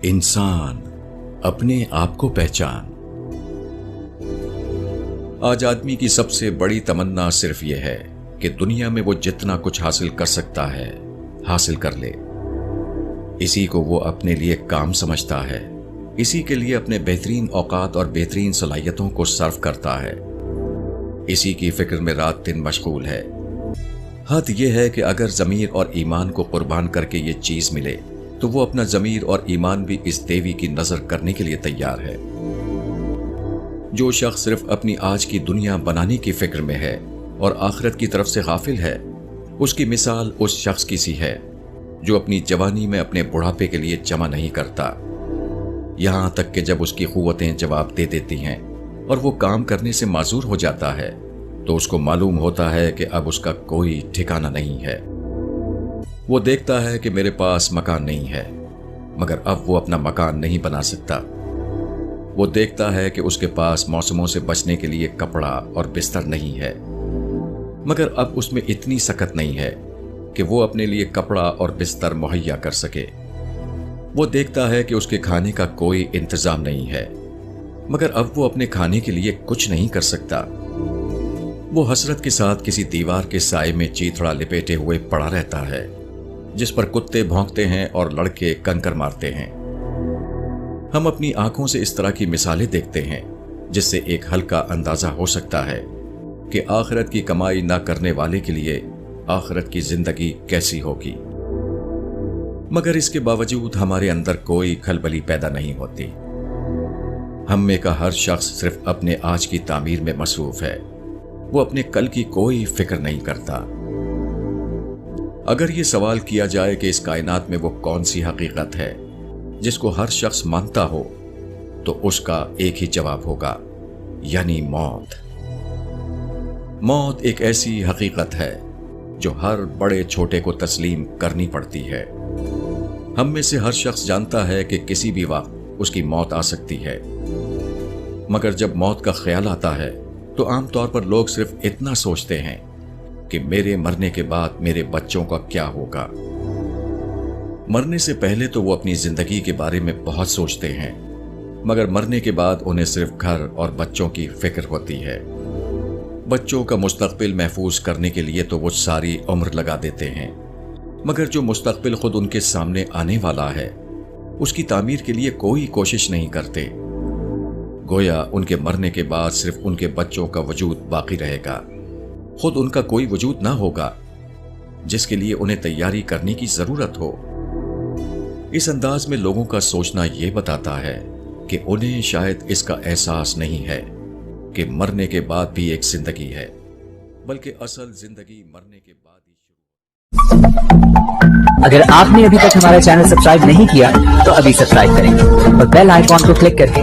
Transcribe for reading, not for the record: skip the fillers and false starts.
इंसान अपने आप को पहचान। आज आदमी की सबसे बड़ी तमन्ना सिर्फ यह है कि दुनिया में वो जितना कुछ हासिल कर सकता है हासिल कर ले। इसी को वो अपने लिए काम समझता है, इसी के लिए अपने बेहतरीन औकात और बेहतरीन सलाहियतों को सर्व करता है, इसी की फिक्र में रात दिन मशगूल है। हद यह है कि अगर ज़मीर और ईमान को कुर्बान करके ये चीज मिले तो वो अपना ज़मीर और ईमान भी इस देवी की नजर करने के लिए तैयार है। जो शख्स सिर्फ अपनी आज की दुनिया बनाने की फिक्र में है और आखिरत की तरफ से गाफिल है, उसकी मिसाल उस शख्स की सी है जो अपनी जवानी में अपने बुढ़ापे के लिए जमा नहीं करता, यहां तक कि जब उसकी कुव्वतें जवाब दे देती हैं और वो काम करने से माजूर हो जाता है तो उसको मालूम होता है कि अब उसका कोई ठिकाना नहीं है। वो देखता है कि मेरे पास मकान नहीं है, मगर अब वो अपना मकान नहीं बना सकता। वो देखता है कि उसके पास मौसमों से बचने के लिए कपड़ा और बिस्तर नहीं है, मगर अब उसमें इतनी सकत नहीं है कि वो अपने लिए कपड़ा और बिस्तर मुहैया कर सके। वो देखता है कि उसके खाने का कोई इंतजाम नहीं है, मगर अब वो अपने खाने के लिए कुछ नहीं कर सकता। वो हसरत के साथ किसी दीवार के साए में चीथड़ा लिपेटे हुए पड़ा रहता है, जिस पर कुत्ते भौंकते हैं और लड़के कंकर मारते हैं। हम अपनी आंखों से इस तरह की मिसालें देखते हैं जिससे एक हल्का अंदाजा हो सकता है कि आखिरत की कमाई ना करने वाले के लिए आखिरत की जिंदगी कैसी होगी। मगर इसके बावजूद हमारे अंदर कोई खलबली पैदा नहीं होती। हम में का हर शख्स सिर्फ अपने आज की तामीर में मसरूफ है, वो अपने कल की कोई फिक्र नहीं करता। अगर ये सवाल किया जाए कि इस कायनात में वो कौन सी हकीकत है जिसको हर शख्स मानता हो, तो उसका एक ही जवाब होगा, यानी मौत। मौत एक ऐसी हकीकत है जो हर बड़े छोटे को तस्लीम करनी पड़ती है। हम में से हर शख्स जानता है कि किसी भी वक्त उसकी मौत आ सकती है, मगर जब मौत का ख्याल आता है तो आमतौर पर लोग सिर्फ इतना सोचते हैं कि मेरे मरने के बाद मेरे बच्चों का क्या होगा। मरने से पहले तो वो अपनी जिंदगी के बारे में बहुत सोचते हैं, मगर मरने के बाद उन्हें सिर्फ घर और बच्चों की फिक्र होती है। बच्चों का मुस्तकबिल महफूज करने के लिए तो वो सारी उम्र लगा देते हैं, मगर जो मुस्तकबिल खुद उनके सामने आने वाला है उसकी तामीर के लिए कोई कोशिश नहीं करते। गोया उनके मरने के बाद सिर्फ उनके बच्चों का वजूद बाकी रहेगा, खुद उनका कोई वजूद ना होगा जिसके लिए उन्हें तैयारी करने की जरूरत हो। इस अंदाज में लोगों का सोचना यह बताता है कि उन्हें शायद इसका एहसास नहीं है कि मरने के बाद भी एक जिंदगी है, बल्कि असल जिंदगी मरने के बाद ही शुरू। अगर आपने अभी तक हमारा चैनल सब्सक्राइब नहीं किया तो अभी सब्सक्राइब करें और बेल आइकॉन को क्लिक करके